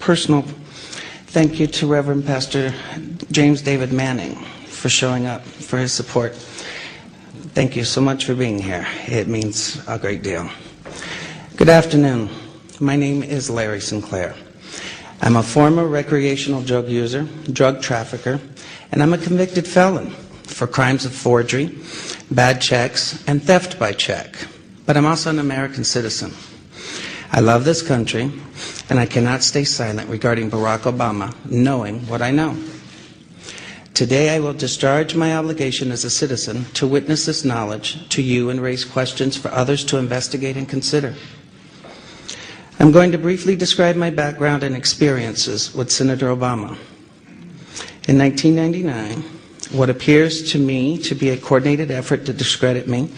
personal thank you to Reverend Pastor James David Manning for showing up, for his support. Thank you so much for being here. It means a great deal. Good afternoon. My name is Larry Sinclair. I'm a former recreational drug user, drug trafficker, and I'm a convicted felon for crimes of forgery, bad checks, and theft by check. But I'm also an American citizen. I love this country, and I cannot stay silent regarding Barack Obama, knowing what I know. Today I will discharge my obligation as a citizen to witness this knowledge to you and raise questions for others to investigate and consider. I'm going to briefly describe my background and experiences with Senator Obama. In 1999, what appears to me to be a coordinated effort to discredit me,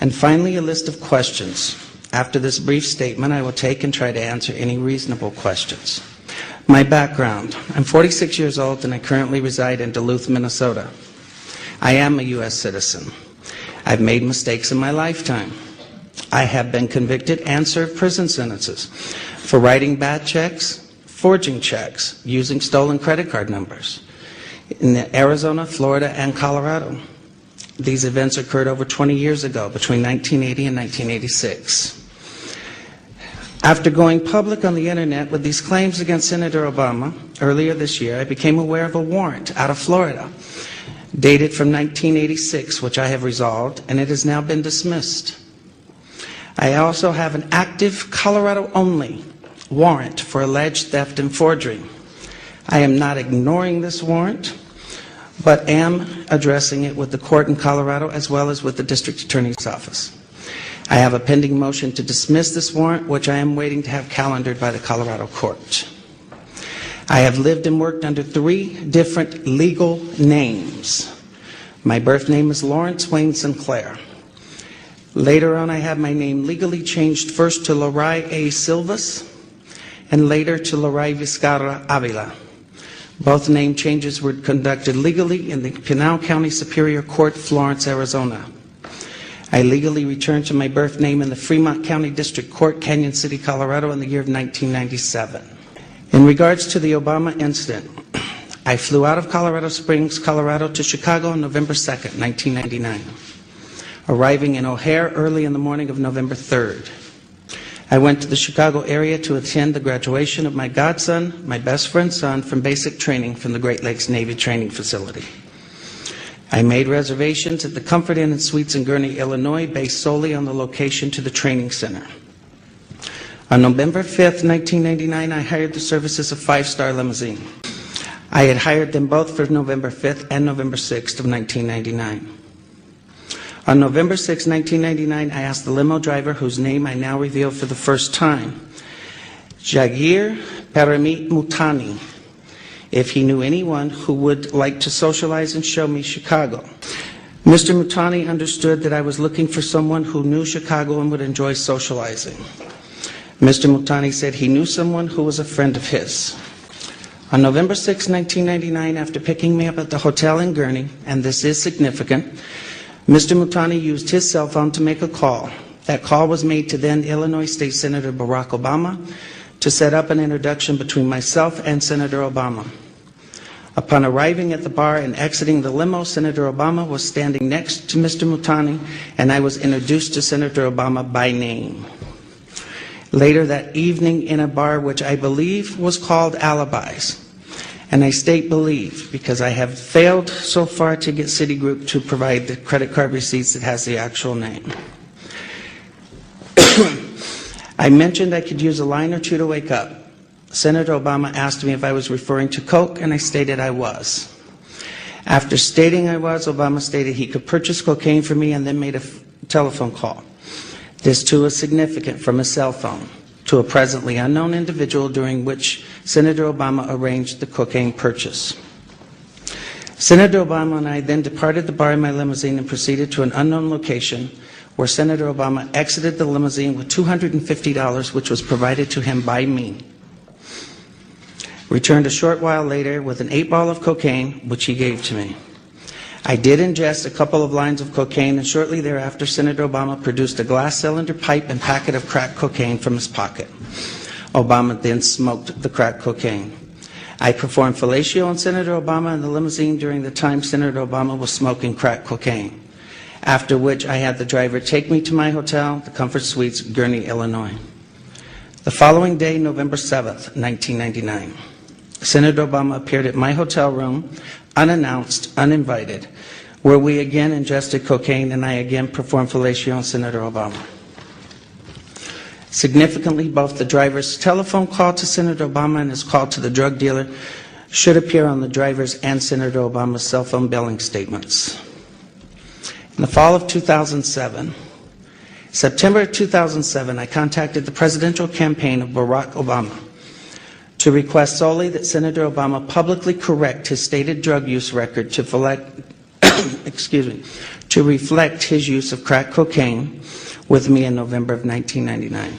and finally a list of questions. After this brief statement, I will take and try to answer any reasonable questions. My background: I'm 46 years old and I currently reside in Duluth, Minnesota. I am a U.S. citizen. I've made mistakes in my lifetime. I have been convicted and served prison sentences for writing bad checks, forging checks, using stolen credit card numbers in Arizona, Florida, and Colorado. These events occurred over 20 years ago, between 1980 and 1986. After going public on the internet with these claims against Senator Obama earlier this year, I became aware of a warrant out of Florida dated from 1986, which I have resolved, and it has now been dismissed. I also have an active Colorado-only warrant for alleged theft and forgery. I am not ignoring this warrant, but am addressing it with the court in Colorado as well as with the district attorney's office. I have a pending motion to dismiss this warrant, which I am waiting to have calendared by the Colorado court. I have lived and worked under 3 different legal names. My birth name is Lawrence Wayne Sinclair. Later on, I had my name legally changed first to Loray A. Silvas and later to Loray Vizcarra Avila. Both name changes were conducted legally in the Pinal County Superior Court, Florence, Arizona. I legally returned to my birth name in the Fremont County District Court, Canyon City, Colorado in the year of 1997. In regards to the Obama incident, I flew out of Colorado Springs, Colorado to Chicago on November 2nd, 1999, arriving in O'Hare early in the morning of November 3rd. I went to the Chicago area to attend the graduation of my godson, my best friend's son, from basic training from the Great Lakes Navy Training Facility. I made reservations at the Comfort Inn and Suites in Gurnee, Illinois, based solely on the location to the training center. On November 5th, 1999, I hired the services of Five Star Limousine. I had hired them both for November 5th and November 6th of 1999. On November 6, 1999, I asked the limo driver, whose name I now reveal for the first time, Jagir Paramit Mutani, if he knew anyone who would like to socialize and show me Chicago. Mr. Mutani understood that I was looking for someone who knew Chicago and would enjoy socializing. Mr. Mutani said he knew someone who was a friend of his. On November 6, 1999, after picking me up at the hotel in Gurnee, and this is significant, Mr. Mutani used his cell phone to make a call. That call was made to then Illinois State Senator Barack Obama to set up an introduction between myself and Senator Obama. Upon arriving at the bar and exiting the limo, Senator Obama was standing next to Mr. Mutani, and I was introduced to Senator Obama by name. Later that evening in a bar which I believe was called Alibis, and I state believe because I have failed so far to get Citigroup to provide the credit card receipts that has the actual name. I mentioned I could use a line or two to wake up. Senator Obama asked me if I was referring to Coke, and I stated I was. After stating I was, Obama stated he could purchase cocaine for me and then made a telephone call. This too is significant, from a cell phone to a presently unknown individual, during which Senator Obama arranged the cocaine purchase. Senator Obama and I then departed the bar in my limousine and proceeded to an unknown location where Senator Obama exited the limousine with $250, which was provided to him by me. Returned a short while later with an 8-ball of cocaine, which he gave to me. I did ingest a couple of lines of cocaine, and shortly thereafter, Senator Obama produced a glass cylinder pipe and packet of crack cocaine from his pocket. Obama then smoked the crack cocaine. I performed fellatio on Senator Obama in the limousine during the time Senator Obama was smoking crack cocaine, after which I had the driver take me to my hotel, the Comfort Suites, Gurnee, Illinois. The following day, November 7th, 1999, Senator Obama appeared at my hotel room, unannounced, uninvited, where we again ingested cocaine and I again performed fellatio on Senator Obama. Significantly, both the driver's telephone call to Senator Obama and his call to the drug dealer should appear on the driver's and Senator Obama's cell phone billing statements. In the fall of 2007, September 2007, I contacted the presidential campaign of Barack Obama to request solely that Senator Obama publicly correct his stated drug use record to reflect his use of crack cocaine with me in November of 1999.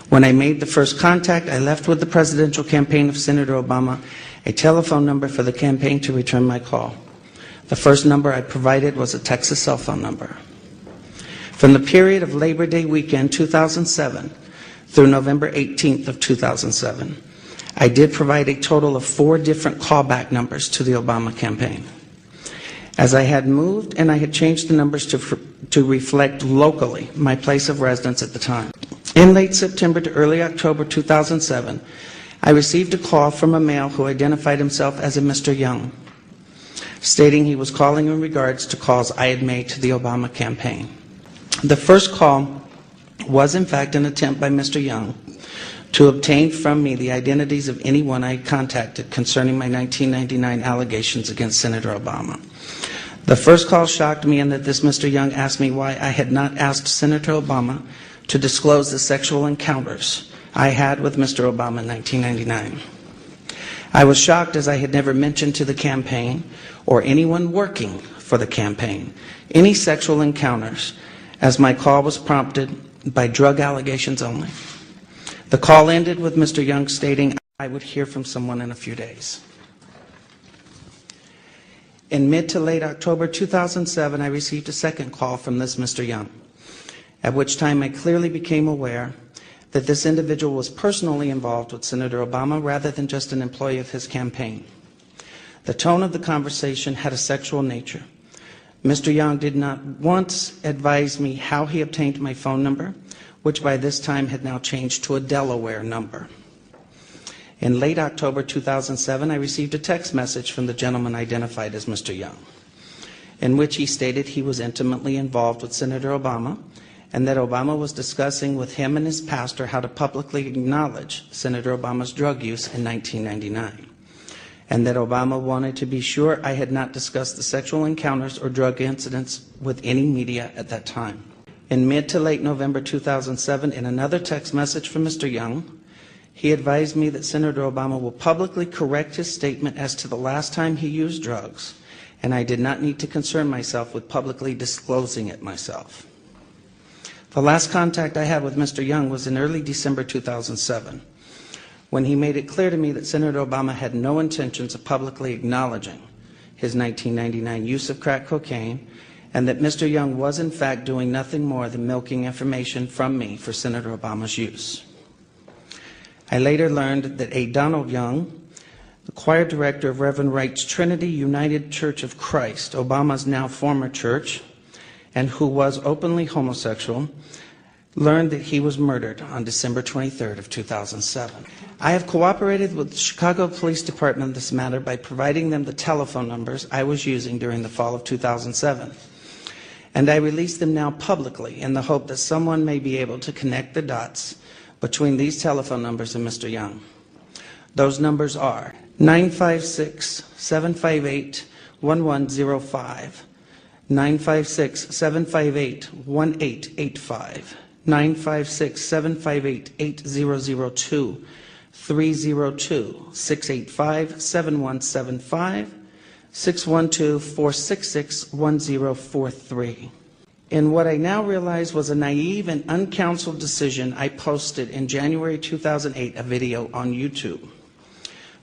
When I made the first contact, I left with the presidential campaign of Senator Obama a telephone number for the campaign to return my call. The first number I provided was a Texas cell phone number. From the period of Labor Day weekend 2007 through November 18th of 2007, I did provide a total of 4 different callback numbers to the Obama campaign. As I had moved and I had changed the numbers to reflect locally my place of residence at the time. In late September to early October 2007, I received a call from a male who identified himself as a Mr. Young, stating he was calling in regards to calls I had made to the Obama campaign. The first call was in fact an attempt by Mr. Young to obtain from me the identities of anyone I had contacted concerning my 1999 allegations against Senator Obama. The first call shocked me in that this Mr. Young asked me why I had not asked Senator Obama to disclose the sexual encounters I had with Mr. Obama in 1999. I was shocked as I had never mentioned to the campaign or anyone working for the campaign any sexual encounters, as my call was prompted by drug allegations only. The call ended with Mr. Young stating I would hear from someone in a few days. In mid to late October 2007, I received a second call from this Mr. Young, at which time I clearly became aware that this individual was personally involved with Senator Obama rather than just an employee of his campaign. The tone of the conversation had a sexual nature. Mr. Young did not once advise me how he obtained my phone number, which by this time had now changed to a Delaware number. In late October 2007, I received a text message from the gentleman identified as Mr. Young, in which he stated he was intimately involved with Senator Obama and that Obama was discussing with him and his pastor how to publicly acknowledge Senator Obama's drug use in 1999, and that Obama wanted to be sure I had not discussed the sexual encounters or drug incidents with any media at that time. In mid to late November 2007, in another text message from Mr. Young, he advised me that Senator Obama will publicly correct his statement as to the last time he used drugs, and I did not need to concern myself with publicly disclosing it myself. The last contact I had with Mr. Young was in early December 2007, when he made it clear to me that Senator Obama had no intentions of publicly acknowledging his 1999 use of crack cocaine, and that Mr. Young was in fact doing nothing more than milking information from me for Senator Obama's use. I later learned that A. Donald Young, the choir director of Reverend Wright's Trinity United Church of Christ, Obama's now former church, and who was openly homosexual, learned that he was murdered on December 23rd of 2007. I have cooperated with the Chicago Police Department in this matter by providing them the telephone numbers I was using during the fall of 2007. And I release them now publicly in the hope that someone may be able to connect the dots between these telephone numbers and Mr. Young. Those numbers are 956-758-1105, 956-758-1885, 956-758-8002, 302-685-7175, 612-466-1043. In what I now realize was a naive and uncounseled decision, I posted in January 2008 a video on YouTube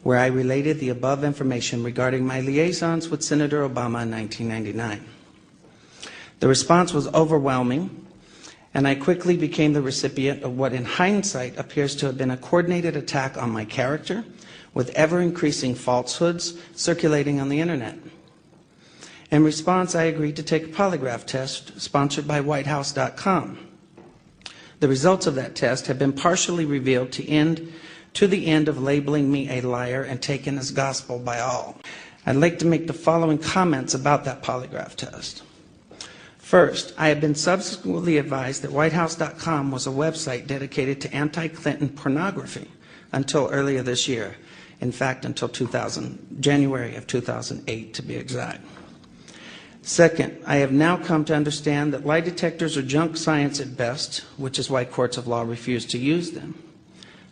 where I related the above information regarding my liaisons with Senator Obama in 1999. The response was overwhelming, and I quickly became the recipient of what in hindsight appears to have been a coordinated attack on my character, with ever-increasing falsehoods circulating on the internet. In response, I agreed to take a polygraph test sponsored by WhiteHouse.com. The results of that test have been partially revealed to the end of labeling me a liar and taken as gospel by all. I'd like to make the following comments about that polygraph test. First, I have been subsequently advised that WhiteHouse.com was a website dedicated to anti-Clinton pornography until earlier this year. In fact, until January of 2008 to be exact. Second, I have now come to understand that lie detectors are junk science at best, which is why courts of law refuse to use them.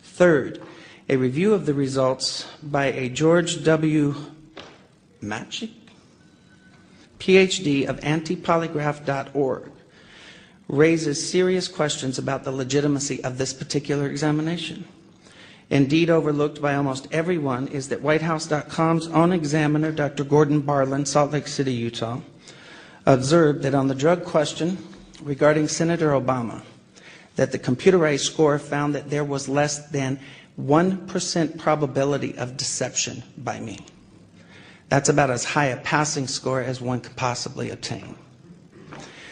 Third, a review of the results by a George W. Matchik, PhD of antipolygraph.org, raises serious questions about the legitimacy of this particular examination. Indeed, overlooked by almost everyone is that WhiteHouse.com's own examiner, Dr. Gordon Barlin, Salt Lake City, Utah, observed that on the drug question regarding Senator Obama, that the computerized score found that there was less than 1% probability of deception by me. That's about as high a passing score as one could possibly obtain.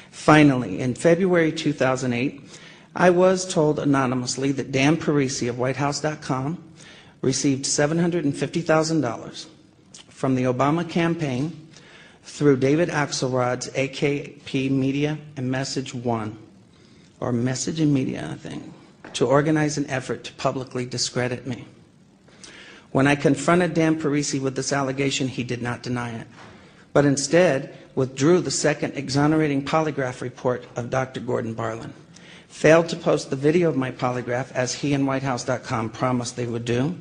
Finally, in February 2008, I was told anonymously that Dan Parisi of WhiteHouse.com received $750,000 from the Obama campaign through David Axelrod's AKP Media and Message One, or Message and Media, I think, to organize an effort to publicly discredit me. When I confronted Dan Parisi with this allegation, he did not deny it, but instead withdrew the second exonerating polygraph report of Dr. Gordon Barlin, failed to post the video of my polygraph as he and WhiteHouse.com promised they would do,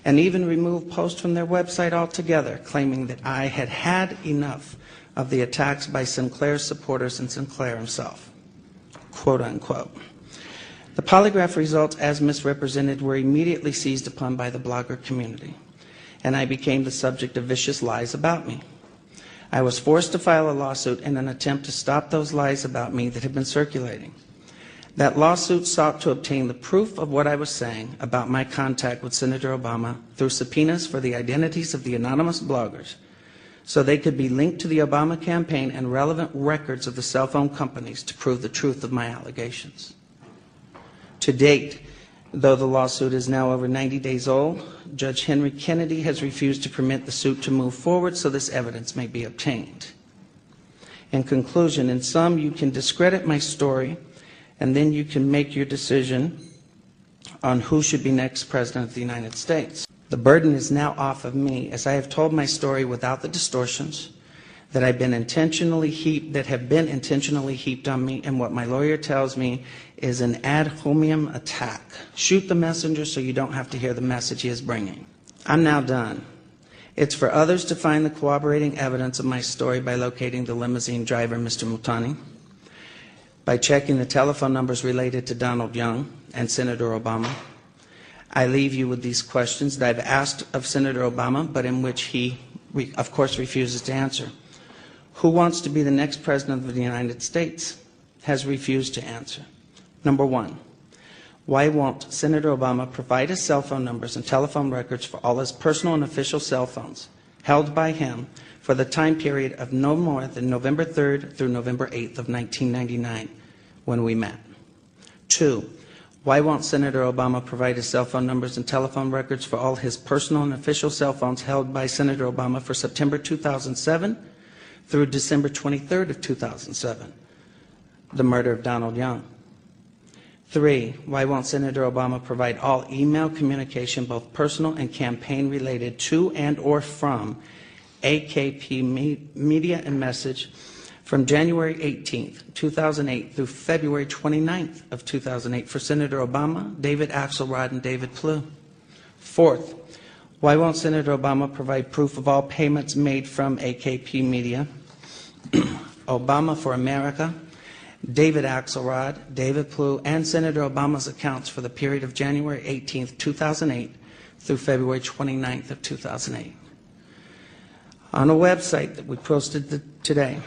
and even removed posts from their website altogether, claiming that I had had enough of the attacks by Sinclair's supporters and Sinclair himself, quote unquote. The polygraph results, as misrepresented, were immediately seized upon by the blogger community, and I became the subject of vicious lies about me. I was forced to file a lawsuit in an attempt to stop those lies about me that had been circulating. That lawsuit sought to obtain the proof of what I was saying about my contact with Senator Obama through subpoenas for the identities of the anonymous bloggers, so they could be linked to the Obama campaign and relevant records of the cell phone companies to prove the truth of my allegations. To date, though the lawsuit is now over 90 days old, Judge Henry Kennedy has refused to permit the suit to move forward so this evidence may be obtained. In conclusion, in sum, you can discredit my story, and then you can make your decision on who should be next President of the United States. The burden is now off of me, as I have told my story without the distortions that have been intentionally heaped on me, and what my lawyer tells me is an ad hominem attack. Shoot the messenger so you don't have to hear the message he is bringing. I'm now done. It's for others to find the corroborating evidence of my story by locating the limousine driver, Mr. Mutani, by checking the telephone numbers related to Donald Young and Senator Obama. I leave you with these questions that I've asked of Senator Obama, but in which he, of course, refuses to answer. Who wants to be the next President of the United States? Has refused to answer. Number one, why won't Senator Obama provide his cell phone numbers and telephone records for all his personal and official cell phones held by him for the time period of no more than November 3rd through November 8th of 1999, when we met? Two, why won't Senator Obama provide his cell phone numbers and telephone records for all his personal and official cell phones held by Senator Obama for September 2007 through December 23rd of 2007, the murder of Donald Young? Three, why won't Senator Obama provide all email communication, both personal and campaign related to and or from AKP Media and Message from January 18th, 2008 through February 29th of 2008 for Senator Obama, David Axelrod, and David Plouffe? Fourth, why won't Senator Obama provide proof of all payments made from AKP Media, Obama for America, David Axelrod, David Plouffe, and Senator Obama's accounts for the period of January 18th, 2008 through February 29th of 2008? On a website that we posted today,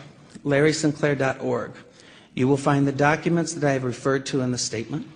LarrySinclair.org, You will find the documents that I have referred to in the statement.